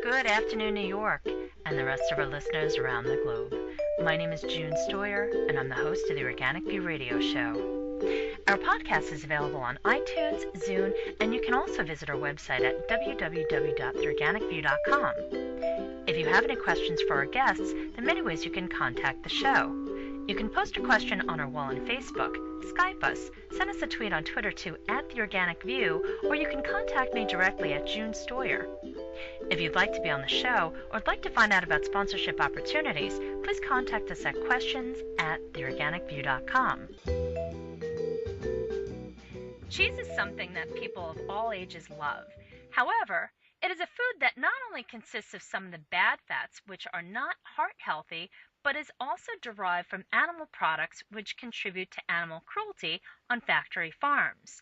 Good afternoon, New York, and the rest of our listeners around the globe. My name is June Stoyer, and I'm the host of the Organic View Radio Show. Our podcast is available on iTunes, Zune, and you can also visit our website at www.theorganicview.com. If you have any questions for our guests, there are many ways you can contact the show. You can post a question on our wall on Facebook, Skype us, send us a tweet on Twitter to @TheOrganicView, or you can contact me directly at June Stoyer. If you'd like to be on the show or would like to find out about sponsorship opportunities, please contact us at questions@theorganicview.com. Cheese is something that people of all ages love. However, it is a food that not only consists of some of the bad fats, which are not heart healthy, but is also derived from animal products which contribute to animal cruelty on factory farms.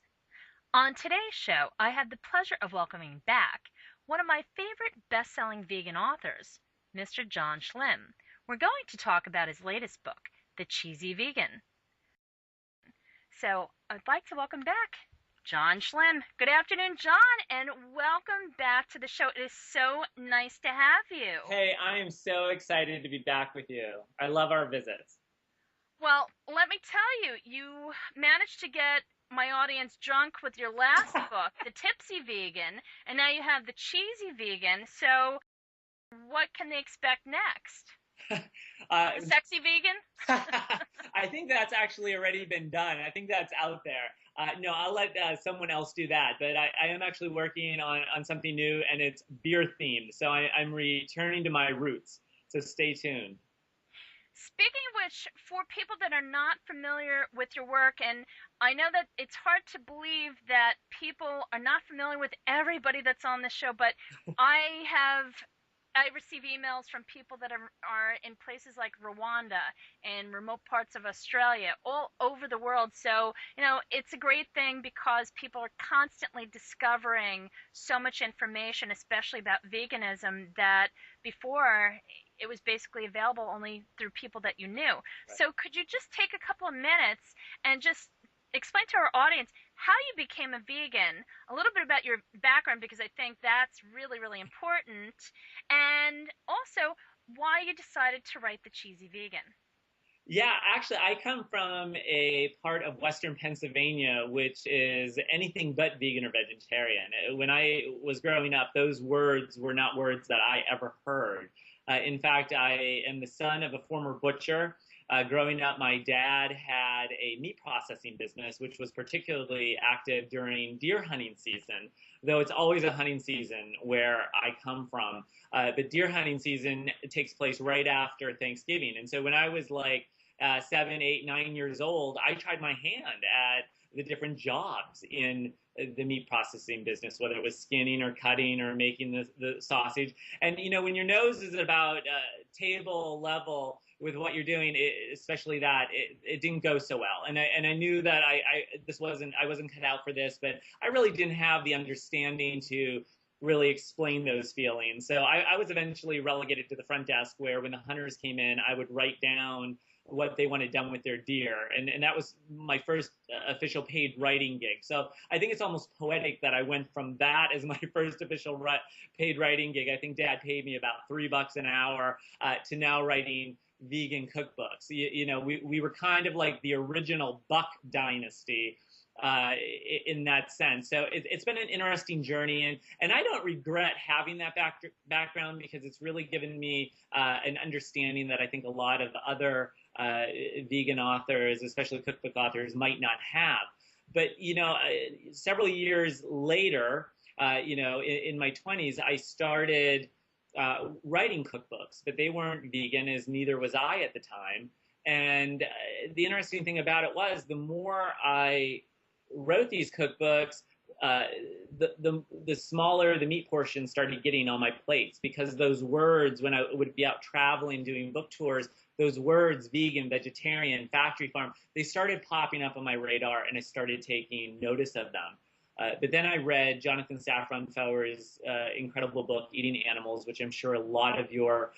On today's show, I have the pleasure of welcoming back one of my favorite best-selling vegan authors, Mr. John Schlimm. We're going to talk about his latest book, The Cheesy Vegan. So I'd like to welcome back John Schlimm. Good afternoon, John, and welcome back to the show. It is so nice to have you. Hey, I am so excited to be back with you. I love our visits. Well, let me tell you, you managed to get my audience drunk with your last book, The Tipsy Vegan, and now you have The Cheesy Vegan. So what can they expect next? The Sexy Vegan? I think that's actually already been done. I think that's out there. No, I'll let someone else do that. But I am actually working on something new, and it's beer themed. So I'm returning to my roots. So stay tuned. Speaking of which, for people that are not familiar with your work, and I know that it's hard to believe that people are not familiar with everybody that's on the show, but I receive emails from people that are in places like Rwanda and remote parts of Australia, all over the world. So, it's a great thing because people are constantly discovering so much information, especially about veganism, that before it was basically available only through people that you knew. Right. So could you just take a couple of minutes and just explain to our audience how you became a vegan, a little bit about your background, because I think that's really, really important, and also why you decided to write The Cheesy Vegan. Yeah, actually, I come from a part of Western Pennsylvania, which is anything but vegan or vegetarian. When I was growing up, those words were not words that I ever heard. In fact, I am the son of a former butcher. Growing up, my dad had a meat processing business, which was particularly active during deer hunting season, though it's always a hunting season where I come from. But deer hunting season takes place right after Thanksgiving. And so when I was like 7, 8, 9 years old, I tried my hand at the different jobs in the meat processing business, whether it was skinning or cutting or making the sausage. And, when your nose is at about table level with what you're doing, especially that, it didn't go so well. And I knew that I wasn't cut out for this, but I really didn't have the understanding to really explain those feelings. So I was eventually relegated to the front desk, where when the hunters came in, I would write down what they wanted done with their deer. And that was my first official paid writing gig. So I think it's almost poetic that I went from that as my first official paid writing gig. I think Dad paid me about $3 an hour to now writing vegan cookbooks. We were kind of like the original Buck dynasty in that sense. So it's been an interesting journey, and I don't regret having that background, because it's really given me an understanding that I think a lot of other vegan authors, especially cookbook authors, might not have. But, several years later, in my 20s, I started writing cookbooks, but they weren't vegan, as neither was I at the time. And the interesting thing about it was, the more I wrote these cookbooks, the smaller the meat portion started getting on my plates, because those words, when I would be out traveling, doing book tours, those words, vegan, vegetarian, factory farm, they started popping up on my radar, and I started taking notice of them. But then I read Jonathan Safran Foer's incredible book, Eating Animals, which I'm sure a lot of your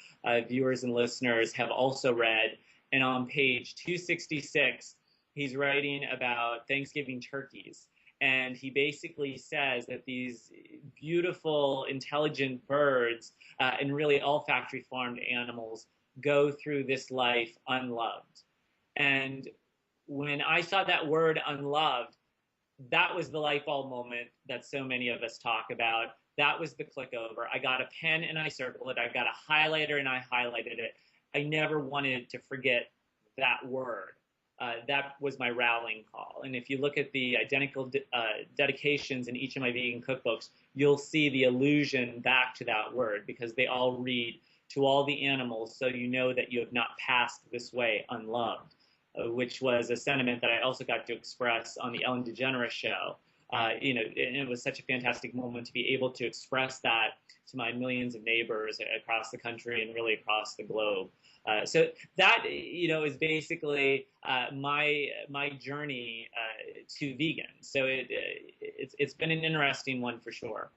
viewers and listeners have also read. And on page 266, he's writing about Thanksgiving turkeys. And he basically says that these beautiful, intelligent birds and really all factory farmed animals go through this life unloved. And when I saw that word unloved, that was the light bulb moment that so many of us talk about. That was the click over. I got a pen and I circled it. I got a highlighter and I highlighted it. I never wanted to forget that word. That was my rallying call. And if you look at the identical dedications in each of my vegan cookbooks, you'll see the allusion back to that word, because they all read to all the animals, so you know that you have not passed this way unloved, which was a sentiment that I also got to express on the Ellen DeGeneres show. And it was such a fantastic moment to be able to express that to my millions of neighbors across the country and really across the globe. So that, is basically my journey to vegan. So it's been an interesting one for sure.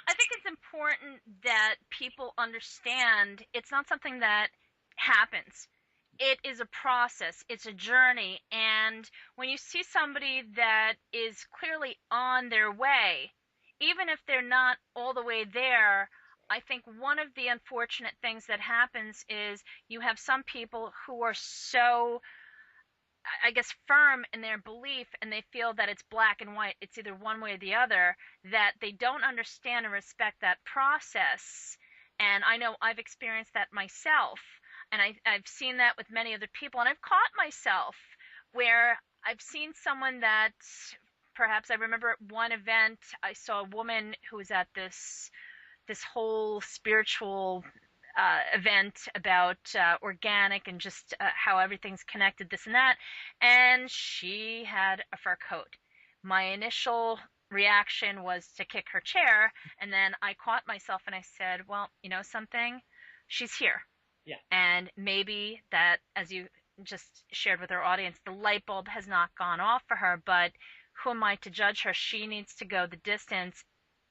I think it's important that people understand it's not something that happens. It is a process, it's a journey, and when you see somebody that is clearly on their way, even if they're not all the way there, I think one of the unfortunate things that happens is you have some people who are so, I guess, firm in their belief, and they feel that it's black and white, it's either one way or the other, that they don't understand and respect that process. And I know I've experienced that myself, and I've seen that with many other people, and I've caught myself where I've seen someone that perhaps I remember at one event I saw a woman who was at this whole spiritual event about organic and just how everything's connected, this and that. And she had a fur coat. My initial reaction was to kick her chair, and then I caught myself and I said, well, you know something? She's here. Yeah. And maybe that, as you just shared with our audience, the light bulb has not gone off for her, but who am I to judge her? She needs to go the distance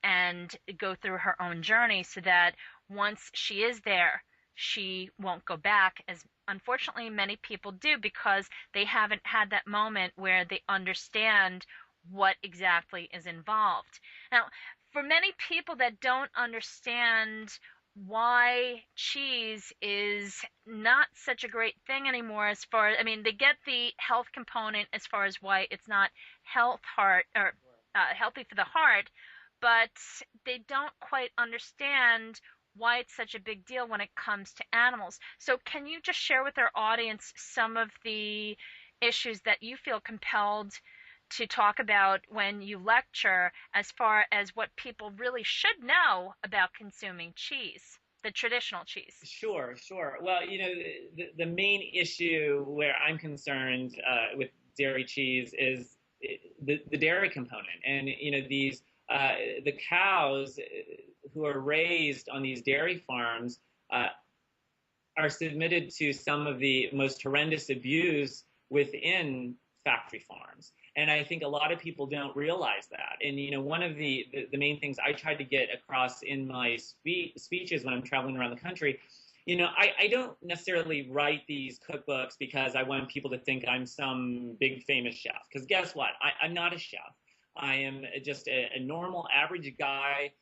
and go through her own journey so that once she is there, she won't go back, as unfortunately many people do, because they haven't had that moment where they understand what exactly is involved. Now, for many people that don't understand why cheese is not such a great thing anymore, as far as, I mean, they get the health component as far as why it's not healthy for the heart, but they don't quite understand why it's such a big deal when it comes to animals. So can you just share with our audience some of the issues that you feel compelled to talk about when you lecture, as far as what people really should know about consuming cheese, the traditional cheese? Sure. Well, the main issue where I'm concerned with dairy cheese is the dairy component. And, the cows who are raised on these dairy farms are submitted to some of the most horrendous abuse within factory farms. And I think a lot of people don't realize that. And, one of the main things I tried to get across in my speeches when I'm traveling around the country, I don't necessarily write these cookbooks because I want people to think I'm some big famous chef. Because guess what? I'm not a chef. I am just a normal, average guy,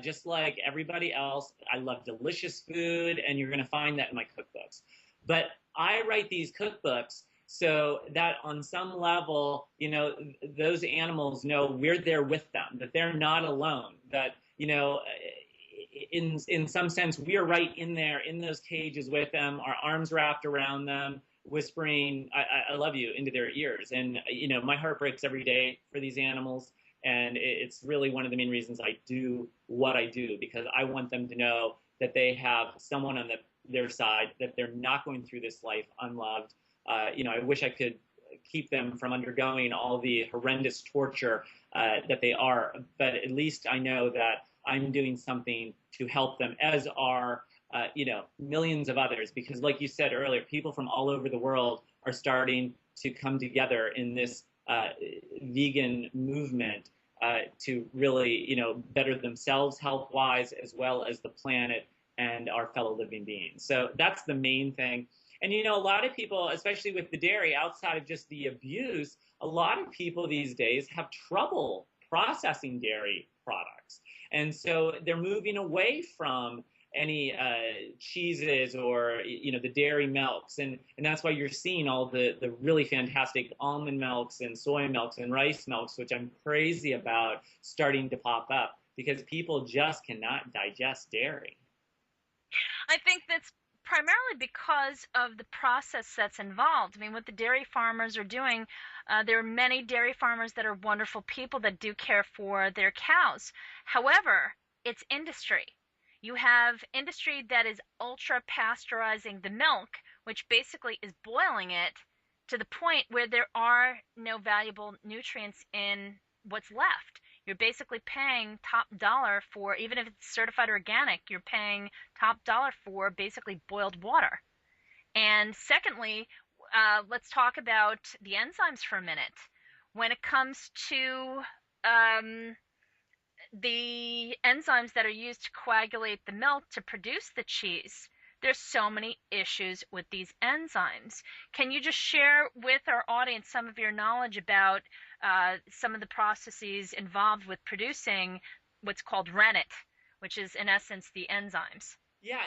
just like everybody else. I love delicious food, and you're going to find that in my cookbooks. But I write these cookbooks so that on some level, those animals know we're there with them, that they're not alone, that, in some sense, we are right in there in those cages with them, our arms wrapped around them, whispering, I love you into their ears. And, my heart breaks every day for these animals. And it's really one of the main reasons I do what I do, because I want them to know that they have someone on their side, that they're not going through this life unloved. I wish I could keep them from undergoing all the horrendous torture that they are. But at least I know that I'm doing something to help them, as are millions of others, because like you said earlier, people from all over the world are starting to come together in this vegan movement to really, better themselves health-wise, as well as the planet and our fellow living beings. So that's the main thing. And, a lot of people, especially with the dairy, outside of just the abuse, a lot of people these days have trouble processing dairy products. And so they're moving away from any cheeses or the dairy milks, and that's why you're seeing all the really fantastic almond milks and soy milks and rice milks, which I'm crazy about, starting to pop up because people just cannot digest dairy. I think that's primarily because of the process that's involved. I mean, what the dairy farmers are doing, there are many dairy farmers that are wonderful people that do care for their cows. However, it's industry. You have industry that is ultra pasteurizing the milk, which basically is boiling it to the point where there are no valuable nutrients in what's left. You're basically paying top dollar for, even if it's certified organic, you're paying top dollar for basically boiled water. And secondly, let's talk about the enzymes for a minute. When it comes to the enzymes that are used to coagulate the milk to produce the cheese, there's so many issues with these enzymes. Can you just share with our audience some of your knowledge about some of the processes involved with producing what's called rennet, which is in essence the enzymes? Yeah,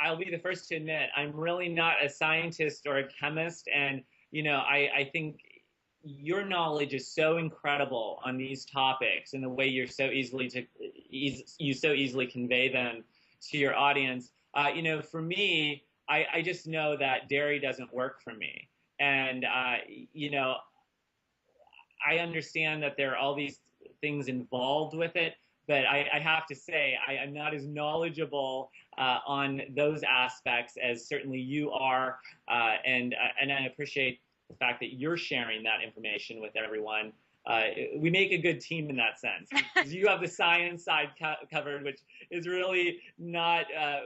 I'll be the first to admit, I'm really not a scientist or a chemist. And, I think your knowledge is so incredible on these topics and the way you so easily convey them to your audience. For me, I just know that dairy doesn't work for me. And, I understand that there are all these things involved with it, but I have to say I'm not as knowledgeable on those aspects as certainly you are, and I appreciate the fact that you're sharing that information with everyone. We make a good team in that sense, because you have the science side covered, which is really not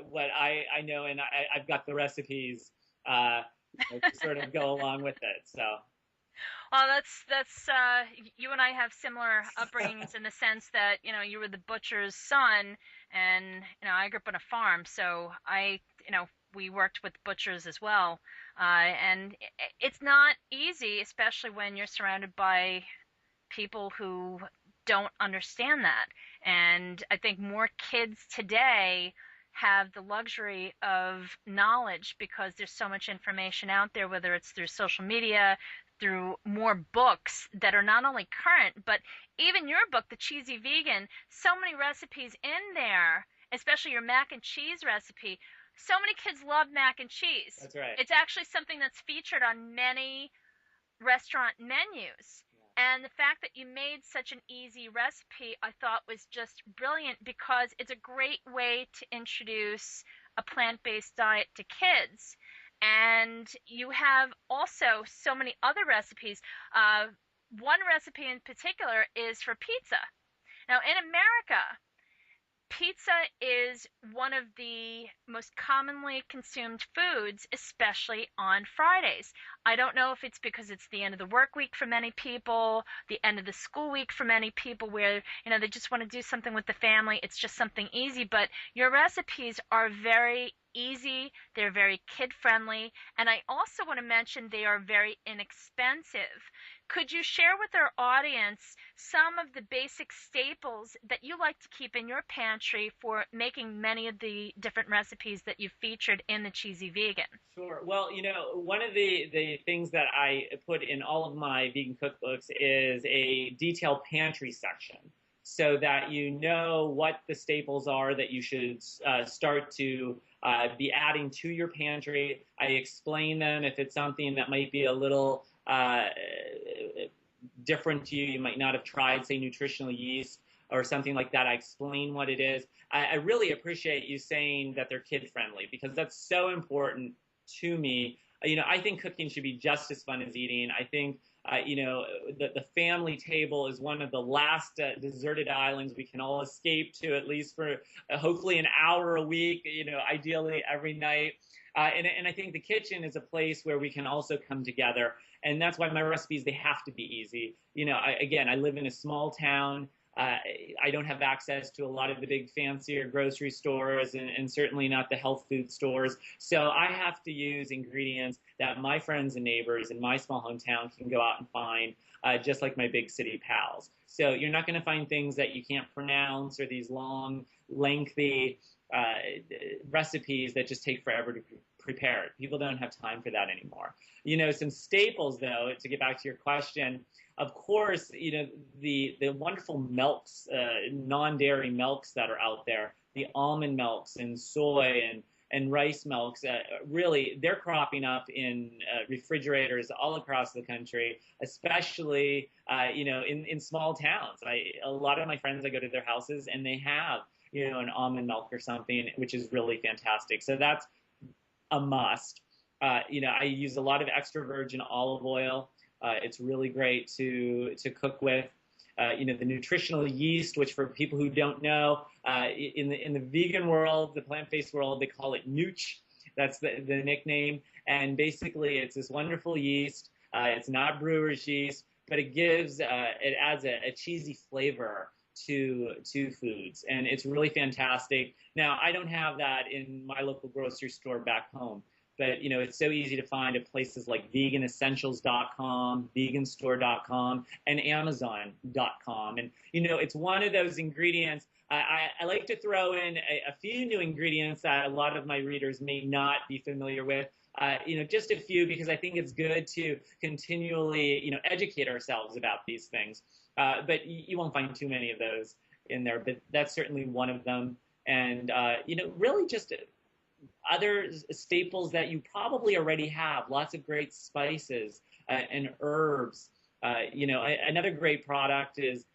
what I know, and I've got the recipes to sort of go along with it. So. Well, that's you and I have similar upbringings in the sense that you were the butcher's son, and I grew up on a farm, so we worked with butchers as well, and it's not easy, especially when you're surrounded by people who don't understand that. And I think more kids today have the luxury of knowledge because there's so much information out there, whether it's through social media, through more books that are not only current, but even your book, The Cheesy Vegan, so many recipes in there, especially your mac and cheese recipe. So many kids love mac and cheese. That's right. It's actually something that's featured on many restaurant menus. And the fact that you made such an easy recipe, I thought was just brilliant because it's a great way to introduce a plant-based diet to kids. And you have also so many other recipes. One recipe in particular is for pizza. Now, in America, pizza is one of the most commonly consumed foods, especially on Fridays. I don't know if it's because it's the end of the work week for many people, the end of the school week for many people, where they just want to do something with the family. It's just something easy, but your recipes are very easy, they're very kid-friendly, and I also want to mention they are very inexpensive. Could you share with our audience some of the basic staples that you like to keep in your pantry for making many of the different recipes that you've featured in the Cheesy Vegan? Sure. Well, one of the things that I put in all of my vegan cookbooks is a detailed pantry section, so that you know what the staples are that you should start to be adding to your pantry. I explain them. If it's something that might be a little different to you, you might not have tried, say, nutritional yeast or something like that. I explain what it is. I really appreciate you saying that they're kid-friendly, because that's so important to me. I think cooking should be just as fun as eating. I think the family table is one of the last deserted islands we can all escape to, at least for hopefully an hour a week, ideally every night. And I think the kitchen is a place where we can also come together. And that's why my recipes, they have to be easy. I live in a small town. Uh, I don't have access to a lot of the big fancier grocery stores and certainly not the health food stores. So I have to use ingredients that my friends and neighbors in my small hometown can go out and find, just like my big city pals. So you're not going to find things that you can't pronounce or these long, lengthy uh, recipes that just take forever to prepare. People don't have time for that anymore. Some staples, though, to get back to your question, of course, the wonderful milks, non-dairy milks that are out there, the almond milks and soy and rice milks, really, they're cropping up in refrigerators all across the country, especially, in small towns. A lot of my friends, I go to their houses and they have, an almond milk or something, which is really fantastic. So that's a must. I use a lot of extra virgin olive oil. It's really great to cook with. The nutritional yeast, which for people who don't know, in the vegan world, the plant-based world, they call it nooch. That's the nickname. And basically, it's this wonderful yeast. It's not brewer's yeast, but it adds a cheesy flavor to foods, and it's really fantastic. Now, I don't have that in my local grocery store back home, but it's so easy to find at places like veganessentials.com, veganstore.com, and amazon.com. And it's one of those ingredients. I like to throw in a few new ingredients that a lot of my readers may not be familiar with. Just a few, because I think it's good to continually, educate ourselves about these things. But you won't find too many of those in there, but that's certainly one of them. And, really just other staples that you probably already have, lots of great spices and herbs. Another great product is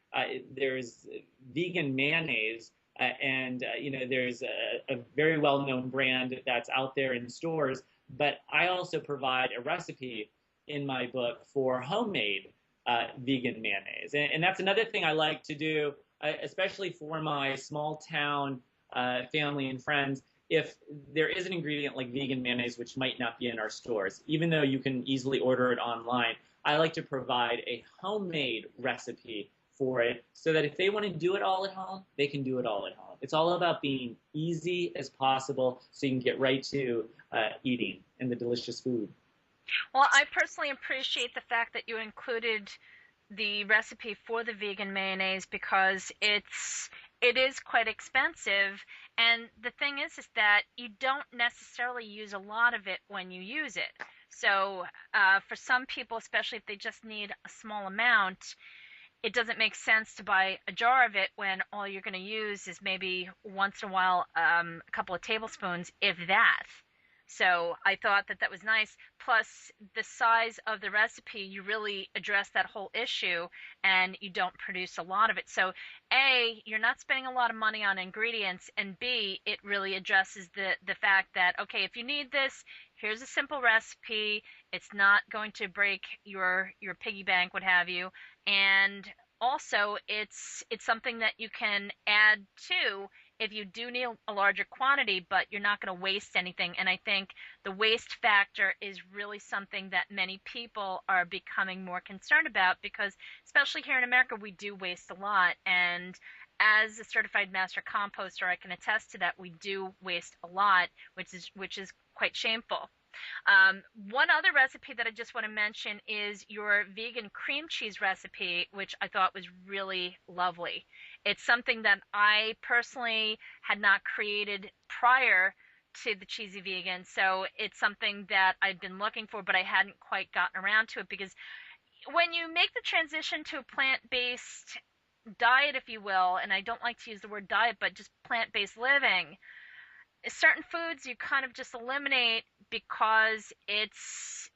there's vegan mayonnaise. There's a very well-known brand that's out there in stores, but I also provide a recipe in my book for homemade vegan mayonnaise. And that's another thing I like to do, especially for my small town family and friends. If there is an ingredient like vegan mayonnaise, which might not be in our stores, even though you can easily order it online, I like to provide a homemade recipe for it so that if they want to do it all at home, they can do it all at home. It's all about being easy as possible so you can get right to eating and the delicious food. Well, I personally appreciate the fact that you included the recipe for the vegan mayonnaise because it is quite expensive, and the thing is that you don't necessarily use a lot of it when you use it. So for some people, especially if they just need a small amount, it doesn't make sense to buy a jar of it when all you're going to use is maybe once in a while a couple of tablespoons, if that. So I thought that that was nice. Plus, the size of the recipe, you really address that whole issue and you don't produce a lot of it. So, A, you're not spending a lot of money on ingredients, and B, it really addresses the fact that, okay, if you need this, here's a simple recipe. It's not going to break your piggy bank, what have you. And also, it's something that you can add to if you do need a larger quantity, but you're not going to waste anything. And I think the waste factor is really something that many people are becoming more concerned about because, especially here in America, we do waste a lot. And as a certified master composter, I can attest to that. We do waste a lot, which is quite shameful. One other recipe that I just want to mention is your vegan cream cheese recipe, which I thought was really lovely. It's something that I personally had not created prior to the Cheesy Vegan, so it's something that I've been looking for, but I hadn't quite gotten around to it because when you make the transition to a plant-based diet, if you will, and I don't like to use the word diet, but just plant-based living, certain foods you kind of just eliminate because it's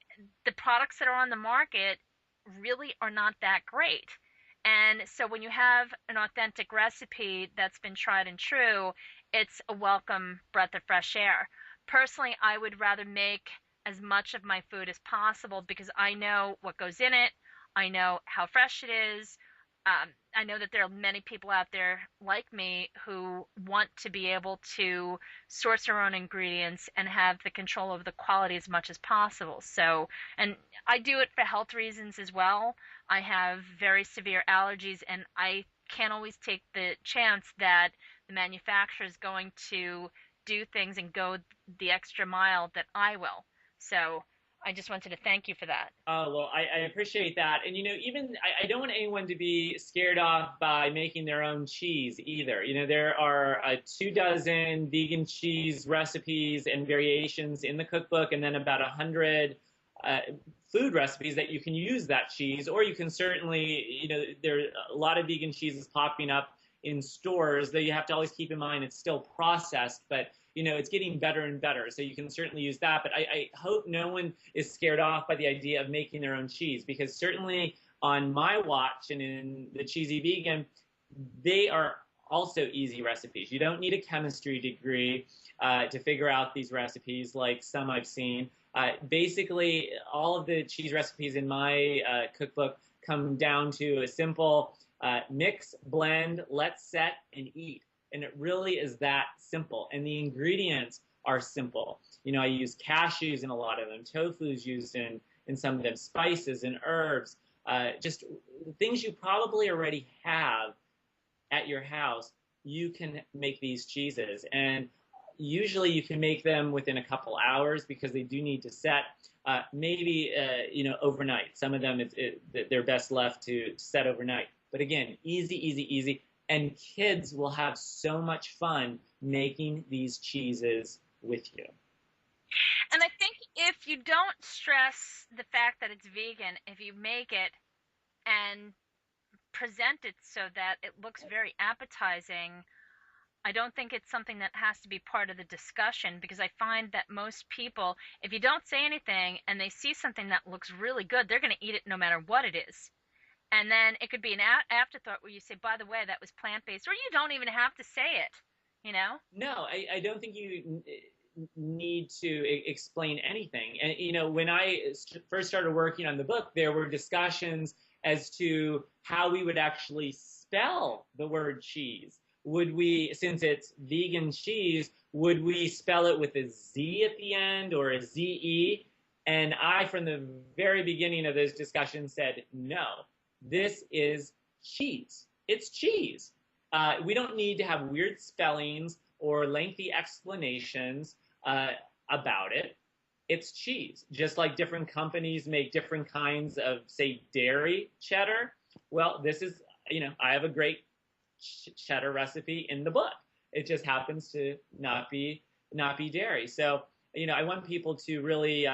the products that are on the market really are not that great. And so when you have an authentic recipe that's been tried and true, it's a welcome breath of fresh air. Personally, I would rather make as much of my food as possible because I know what goes in it. I know how fresh it is. I know that there are many people out there like me who want to be able to source their own ingredients and have the control of the quality as much as possible. So, and I do it for health reasons as well. I have very severe allergies, and I can't always take the chance that the manufacturer is going to do things and go the extra mile that I will. So I just wanted to thank you for that. Oh, well, I appreciate that. And, even I don't want anyone to be scared off by making their own cheese either. There are 2 dozen vegan cheese recipes and variations in the cookbook, and then about 100 uh, food recipes that you can use that cheese, or you can certainly, there are a lot of vegan cheeses popping up in stores, though you have to always keep in mind it's still processed, but it's getting better and better. So you can certainly use that. But I hope no one is scared off by the idea of making their own cheese, because certainly on my watch and in the Cheesy Vegan, they are also easy recipes. You don't need a chemistry degree to figure out these recipes like some I've seen. Basically, all of the cheese recipes in my cookbook come down to a simple mix, blend, let's set, and eat. And it really is that simple. And the ingredients are simple. I use cashews in a lot of them, tofu's used in some of them, spices and herbs, just things you probably already have at your house. You can make these cheeses. And usually you can make them within a couple hours because they do need to set, maybe, overnight. Some of them, they're best left to set overnight. But again, easy, easy, easy. And kids will have so much fun making these cheeses with you. And I think if you don't stress the fact that it's vegan, if you make it and present it so that it looks very appetizing, I don't think it's something that has to be part of the discussion, because I find that most people, if you don't say anything and they see something that looks really good, they're going to eat it no matter what it is. And then it could be an afterthought where you say, by the way, that was plant-based, or you don't even have to say it. No, I don't think you need to explain anything. And, when I first started working on the book, there were discussions as to how we would actually spell the word cheese. Would we, since it's vegan cheese, would we spell it with a Z at the end or a Z-E? And I, from the very beginning of those discussions, said, no. This is cheese. It's cheese. We don't need to have weird spellings or lengthy explanations about it. It's cheese. Just like different companies make different kinds of, say, dairy cheddar. Well, this is, I have a great cheddar recipe in the book. It just happens to not be dairy. So, I want people to really,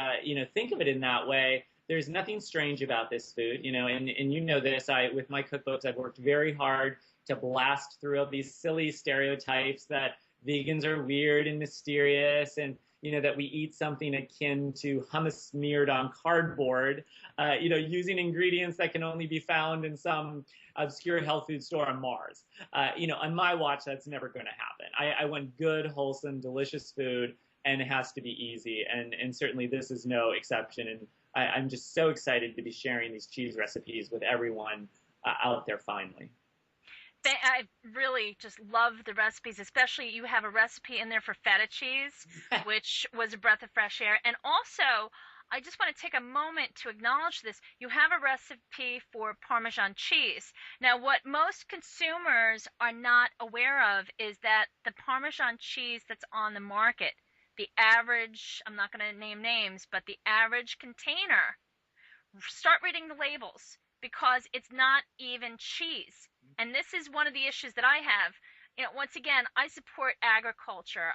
think of it in that way. There's nothing strange about this food, and this. With my cookbooks, I've worked very hard to blast through these silly stereotypes that vegans are weird and mysterious, and that we eat something akin to hummus smeared on cardboard, using ingredients that can only be found in some obscure health food store on Mars. On my watch, that's never going to happen. I want good, wholesome, delicious food, and it has to be easy, and certainly this is no exception. And I'm just so excited to be sharing these cheese recipes with everyone out there finally. I really just love the recipes, especially you have a recipe in there for feta cheese, which was a breath of fresh air. And also, I just want to take a moment to acknowledge this. You have a recipe for Parmesan cheese. Now, what most consumers are not aware of is that the Parmesan cheese that's on the market, the average, I'm not going to name names, but the average container, start reading the labels, because it's not even cheese. And this is one of the issues that I have. Once again, I support agriculture.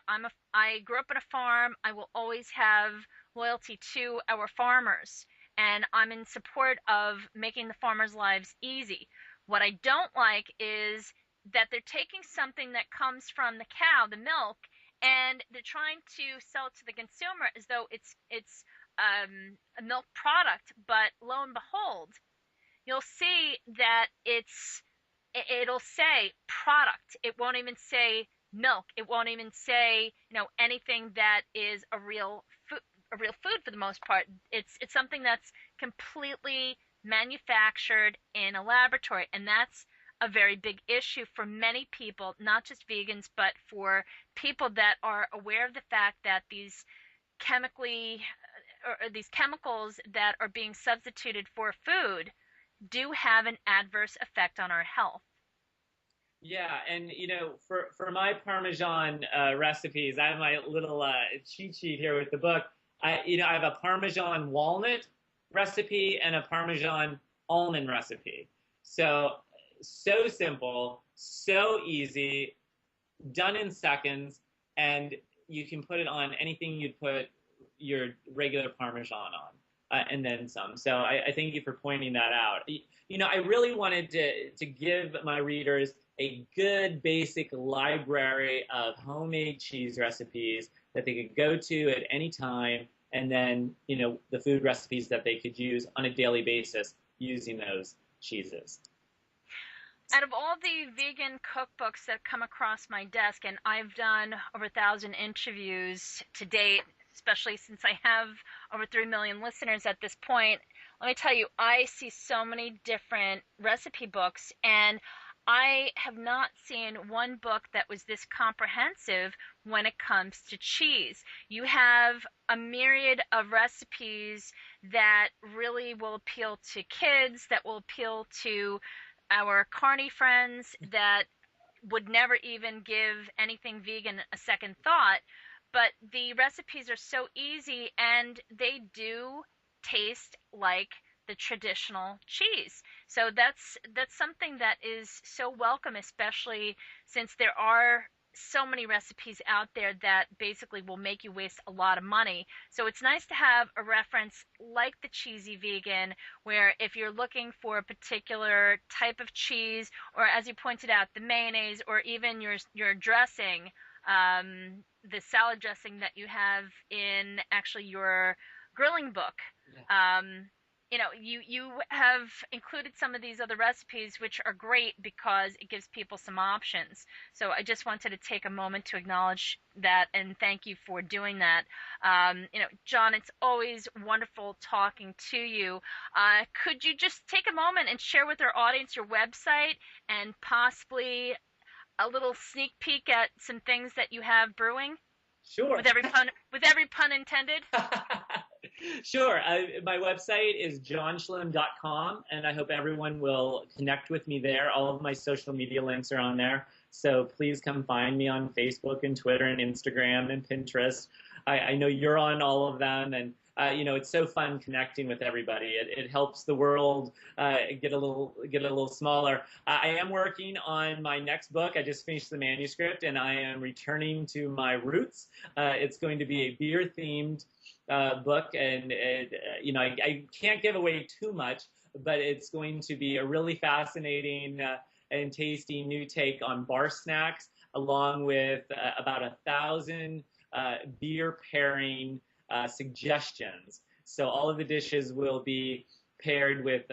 I grew up on a farm. I will always have loyalty to our farmers, and I'm in support of making the farmers' lives easy. What I don't like is that they're taking something that comes from the cow, the milk, and they're trying to sell it to the consumer as though it's a milk product. But lo and behold, you'll see that it'll say product. It won't even say milk. It won't even say anything that is a real food for the most part. It's something that's completely manufactured in a laboratory, and that's a very big issue for many people, not just vegans, but for people that are aware of the fact that these chemicals that are being substituted for food do have an adverse effect on our health. Yeah, and for my Parmesan recipes, I have my little cheat sheet here with the book. I have a Parmesan walnut recipe and a Parmesan almond recipe. So simple, so easy, done in seconds, and you can put it on anything you'd put your regular Parmesan on, and then some. So I thank you for pointing that out. I really wanted to give my readers a good basic library of homemade cheese recipes that they could go to at any time, and then the food recipes that they could use on a daily basis using those cheeses. Out of all the vegan cookbooks that come across my desk, and I've done over 1,000 interviews to date, especially since I have over 3 million listeners at this point, let me tell you, I see so many different recipe books, and I have not seen one book that was this comprehensive when it comes to cheese. You have a myriad of recipes that really will appeal to kids, that will appeal to our carny friends that would never even give anything vegan a second thought. But the recipes are so easy and they do taste like the traditional cheese. So that's something that is so welcome, especially since there are so many recipes out there that basically will make you waste a lot of money. So it's nice to have a reference like the Cheesy Vegan, where if you're looking for a particular type of cheese, or as you pointed out, the mayonnaise, or even your dressing, the salad dressing that you have in actually your grilling book. Yeah. You have included some of these other recipes, which are great because it gives people some options. So I just wanted to take a moment to acknowledge that and thank you for doing that. John, it's always wonderful talking to you. Could you just take a moment and share with our audience your website and possibly a little sneak peek at some things that you have brewing? Sure. With every pun intended. Sure. My website is johnschlimm.com, and I hope everyone will connect with me there. All of my social media links are on there. So please come find me on Facebook and Twitter and Instagram and Pinterest. I know you're on all of them, and it's so fun connecting with everybody. It helps the world get a little smaller. I am working on my next book. I just finished the manuscript, and I am returning to my roots. It's going to be a beer themed book, and I can't give away too much, but it's going to be a really fascinating and tasty new take on bar snacks, along with about 1,000 beer pairing suggestions. So all of the dishes will be paired with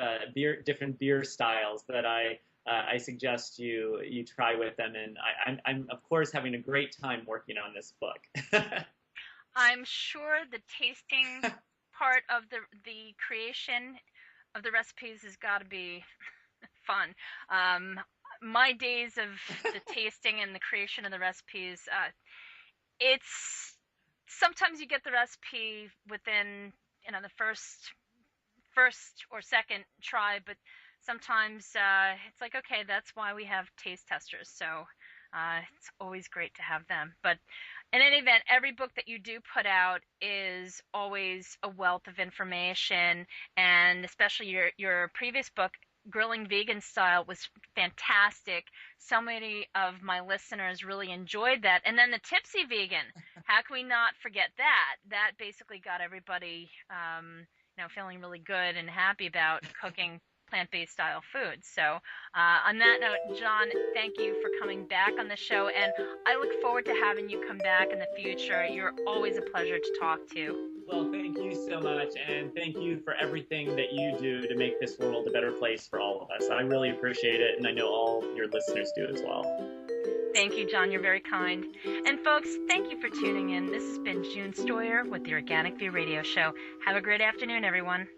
different beer styles that I suggest you try with them, and I'm of course having a great time working on this book. I'm sure the tasting part of the creation of the recipes has got to be fun. My days of the tasting and the creation of the recipes, it's sometimes you get the recipe within the first or second try, but sometimes it's like, okay, that's why we have taste testers. So it's always great to have them. But in any event, every book that you do put out is always a wealth of information, and especially your previous book, Grilling Vegan Style, was fantastic. So many of my listeners really enjoyed that. And then the Tipsy Vegan, how can we not forget that? That basically got everybody feeling really good and happy about cooking plant-based style foods. So on that note, John, thank you for coming back on the show, and I look forward to having you come back in the future. You're always a pleasure to talk to. Well, thank you so much, and thank you for everything that you do to make this world a better place for all of us. I really appreciate it, and I know all your listeners do as well. Thank you, John. You're very kind. And folks, thank you for tuning in. This has been June Stoyer with the Organic View Radio Show. Have a great afternoon, everyone.